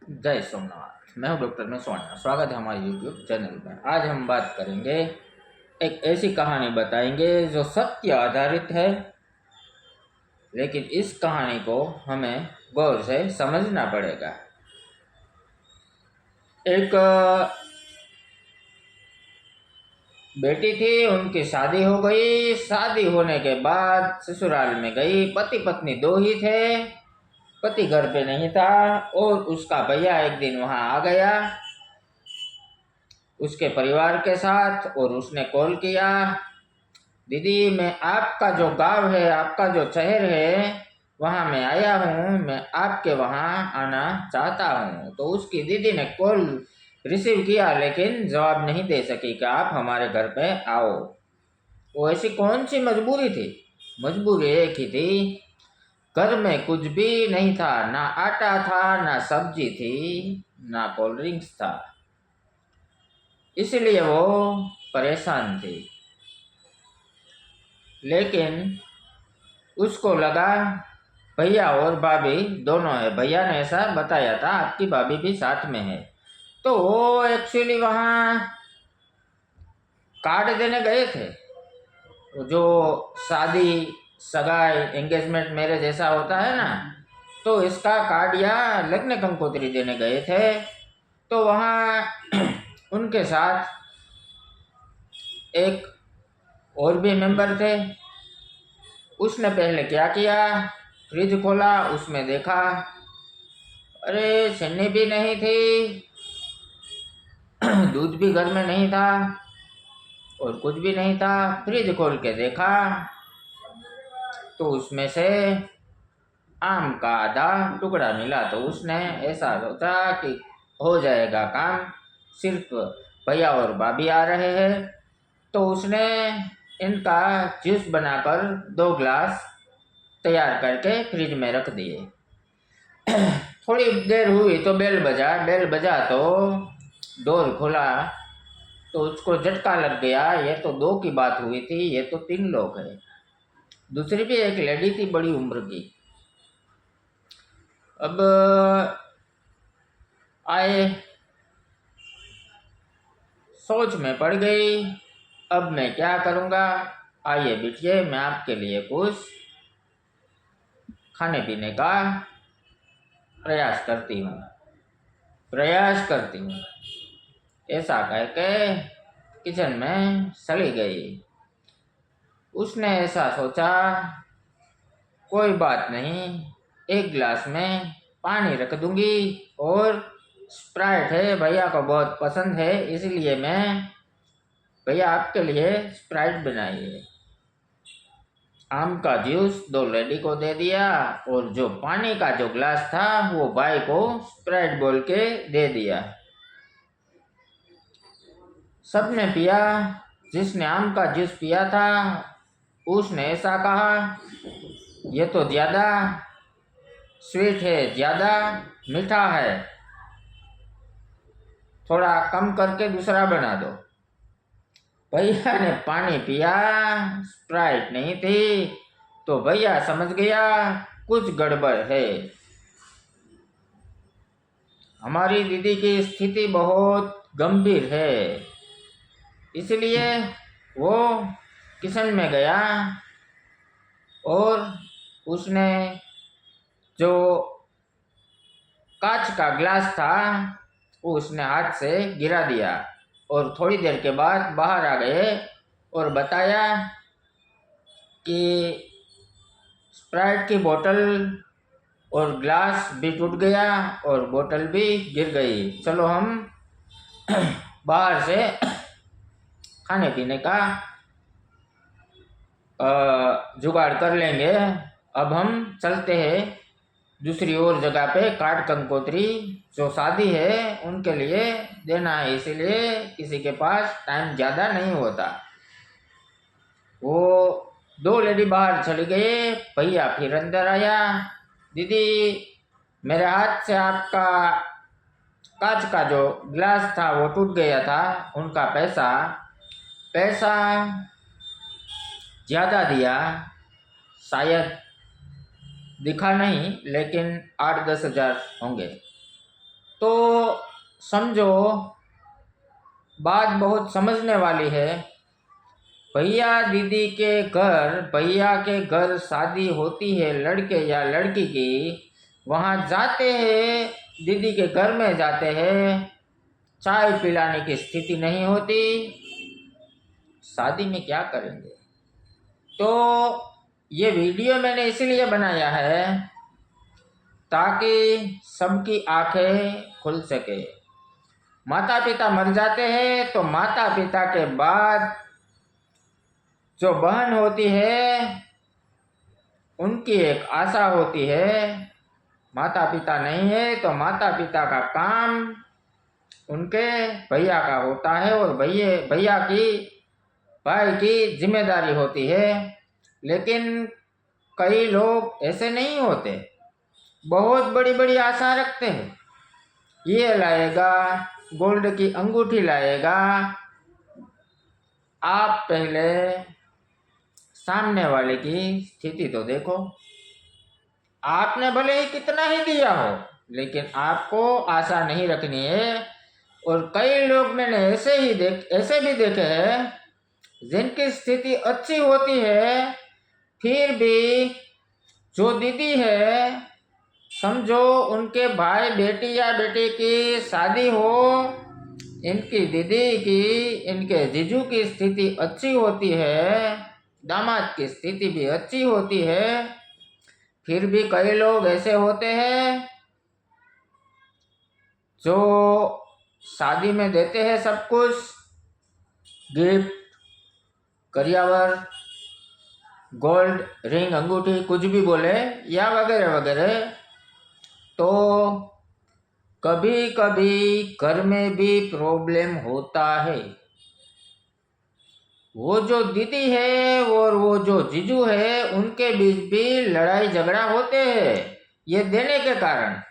जय सोमनाथ। मैं हूं डॉक्टर नसवाना। स्वागत है हमारे यूट्यूब चैनल में। आज हम बात करेंगे, एक ऐसी कहानी बताएंगे जो सत्य आधारित है, लेकिन इस कहानी को हमें गौर से समझना पड़ेगा। एक बेटी थी, उनकी शादी हो गई। शादी होने के बाद ससुराल में गई। पति पत्नी दो ही थे। पति घर पे नहीं था और उसका भैया एक दिन वहां आ गया उसके परिवार के साथ, और उसने कॉल किया, दीदी मैं आपका जो गांव है, आपका जो शहर है, वहां मैं आया हूँ, मैं आपके वहां आना चाहता हूँ। तो उसकी दीदी ने कॉल रिसीव किया लेकिन जवाब नहीं दे सकी कि आप हमारे घर पे आओ। वो ऐसी कौन सी मजबूरी थी? मजबूरी एक ही थी, घर में कुछ भी नहीं था, ना आटा था, ना सब्जी थी, ना कोल्ड ड्रिंक्स था। इसलिए वो परेशान थी। लेकिन उसको लगा भैया और भाभी दोनों है। भैया ने ऐसा बताया था, आपकी भाभी भी साथ में है। तो वो एक्चुअली वहाँ कार्ड देने गए थे। जो शादी, सगाई, एंगेजमेंट, मैरिज ऐसा होता है ना, तो इसका कार्ड या लग्न कंकोत्री देने गए थे। तो वहाँ उनके साथ एक और भी मेंबर थे। उसने पहले क्या किया, फ्रिज खोला, उसमें देखा, अरे चन्नी भी नहीं थी, दूध भी घर में नहीं था और कुछ भी नहीं था। फ्रिज खोल के देखा तो उसमें से आम का आधा टुकड़ा मिला। तो उसने ऐसा सोचा कि हो जाएगा काम, सिर्फ भैया और भाभी आ रहे हैं। तो उसने इनका जूस बनाकर 2 ग्लास तैयार करके फ्रिज में रख दिए। थोड़ी देर हुई तो बेल बजा तो डोर खुला। तो उसको झटका लग गया, ये तो 2 की बात हुई थी, ये तो 3 लोग हैं। दूसरी भी एक लेडी थी बड़ी उम्र की। अब आए, सोच में पड़ गई, अब मैं क्या करूँगा। आइए बिटिए, मैं आपके लिए कुछ खाने पीने का प्रयास करती हूँ। ऐसा कह के किचन में चली गई। उसने ऐसा सोचा, कोई बात नहीं, 1 गिलास में पानी रख दूंगी, और स्प्राइट है, भैया को बहुत पसंद है, इसलिए मैं भैया आपके लिए स्प्राइट बनाई है। आम का जूस 2 लेडी को दे दिया और जो पानी का जो ग्लास था वो भाई को स्प्राइट बोल के दे दिया। सबने पिया। जिसने आम का जूस पिया था उसने ऐसा कहा, ये तो ज़्यादा स्वीट है, ज़्यादा मीठा है, थोड़ा कम करके दूसरा बना दो। भैया ने पानी पिया, स्प्राइट नहीं थी। तो भैया समझ गया कुछ गड़बड़ है। हमारी दीदी की स्थिति बहुत गंभीर है। इसलिए वो किचन में गया और उसने जो कांच का ग्लास था वो उसने हाथ से गिरा दिया, और थोड़ी देर के बाद बाहर आ गए और बताया कि स्प्राइट की बोतल और ग्लास भी टूट गया और बोतल भी गिर गई। चलो हम बाहर से खाने पीने का जुगाड़ कर लेंगे। अब हम चलते हैं दूसरी और जगह पे। काट कंकोत्री जो शादी है उनके लिए देना है, इसीलिए किसी के पास टाइम ज़्यादा नहीं होता। वो 2 लेडी बाहर चली गई। भैया फिर अंदर आया, दीदी मेरे हाथ से आपका कांच का जो ग्लास था वो टूट गया था, उनका पैसा ज़्यादा दिया, शायद दिखा नहीं लेकिन 8-10 हज़ार होंगे। तो समझो बात बहुत समझने वाली है। भैया के घर शादी होती है लड़के या लड़की की, वहाँ जाते हैं, दीदी के घर में जाते हैं, चाय पिलाने की स्थिति नहीं होती, शादी में क्या करेंगे। तो ये वीडियो मैंने इसलिए बनाया है ताकि सबकी आंखें खुल सके। माता पिता मर जाते हैं तो माता पिता के बाद जो बहन होती है उनकी एक आशा होती है। माता पिता नहीं है तो माता पिता का काम उनके भैया का होता है और भैया की भाई की जिम्मेदारी होती है। लेकिन कई लोग ऐसे नहीं होते, बहुत बड़ी बड़ी आशा रखते हैं, ये लाएगा, गोल्ड की अंगूठी लाएगा। आप पहले सामने वाले की स्थिति तो देखो। आपने भले ही कितना ही दिया हो, लेकिन आपको आशा नहीं रखनी है। और कई लोग मैंने ऐसे भी देखे हैं जिनकी स्थिति अच्छी होती है, फिर भी जो दीदी है, समझो उनके भाई बेटी या बेटी की शादी हो, इनकी दीदी की, इनके जीजू की स्थिति अच्छी होती है, दामाद की स्थिति भी अच्छी होती है, फिर भी कई लोग ऐसे होते हैं जो शादी में देते हैं सब कुछ, गिफ्ट, करियावर, गोल्ड, रिंग, अंगूठी, कुछ भी बोले या वगैरह वगैरह। तो कभी कभी घर में भी प्रॉब्लम होता है। वो जो दीदी है और वो जो जीजू है उनके बीच भी लड़ाई झगड़ा होते हैं ये देने के कारण।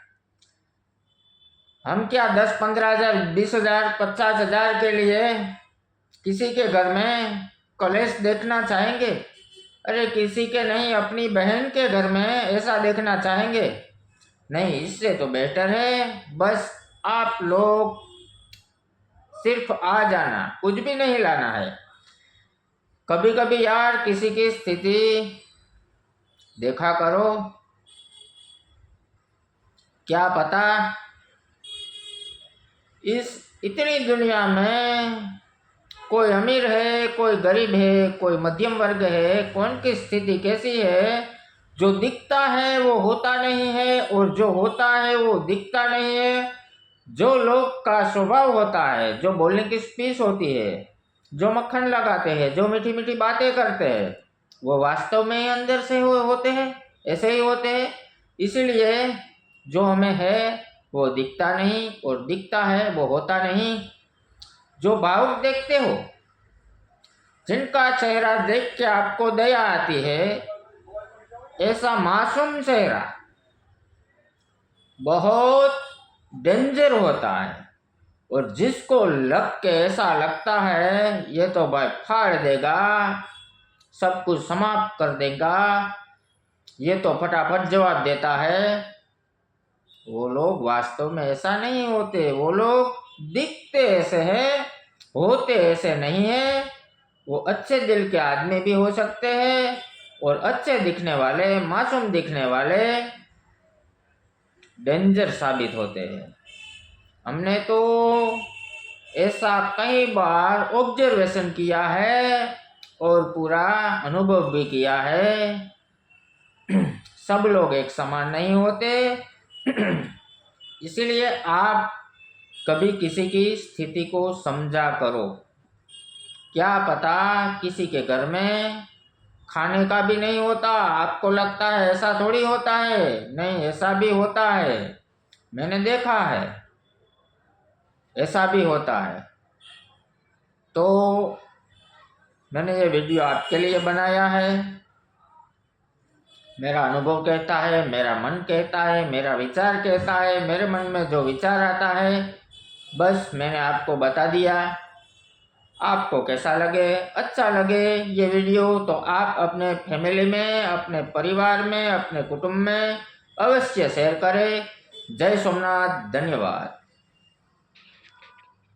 हम क्या 10-15 हज़ार, 20 हज़ार, 50 हज़ार के लिए किसी के घर में कलेश देखना चाहेंगे? अरे किसी के नहीं, अपनी बहन के घर में ऐसा देखना चाहेंगे? नहीं। इससे तो बेटर है बस आप लोग सिर्फ आ जाना, कुछ भी नहीं लाना है। कभी कभी यार किसी की स्थिति देखा करो, क्या पता इस इतनी दुनिया में कोई अमीर है, कोई गरीब है, कोई मध्यम वर्ग है, कौन की स्थिति कैसी है। जो दिखता है वो होता नहीं है और जो होता है वो दिखता नहीं है। जो लोग का स्वभाव होता है, जो बोलने की स्पीच होती है, जो मक्खन लगाते हैं, जो मीठी मीठी बातें करते हैं, वो वास्तव में ही अंदर से होते हैं, ऐसे ही होते हैं। इसीलिए जो हमें है वो दिखता नहीं और दिखता है वो होता नहीं। जो भावुक देखते हो, जिनका चेहरा देख के आपको दया आती है, ऐसा मासूम चेहरा बहुत डेंजर होता है। और जिसको लग के ऐसा लगता है ये तो भाई फाड़ देगा, सब कुछ समाप्त कर देगा, ये तो फटाफट जवाब देता है, वो लोग वास्तव में ऐसा नहीं होते। वो लोग दिखते ऐसे हैं, होते ऐसे नहीं है। वो अच्छे दिल के आदमी भी हो सकते हैं और अच्छे दिखने वाले, मासूम दिखने वाले डेंजर साबित होते हैं। हमने तो ऐसा कई बार ऑब्जर्वेशन किया है और पूरा अनुभव भी किया है। सब लोग एक समान नहीं होते। इसलिए आप कभी किसी की स्थिति को समझा करो। क्या पता किसी के घर में खाने का भी नहीं होता, आपको लगता है ऐसा थोड़ी होता है, नहीं ऐसा भी होता है, मैंने देखा है, ऐसा भी होता है। तो मैंने ये वीडियो आपके लिए बनाया है। मेरा अनुभव कहता है, मेरा मन कहता है, मेरा विचार कहता है, मेरे मन में जो विचार आता है बस मैंने आपको बता दिया। आपको कैसा लगे, अच्छा लगे ये वीडियो तो आप अपने फैमिली में, अपने परिवार में, अपने कुटुंब में अवश्य शेयर करें। जय सोमनाथ, धन्यवाद।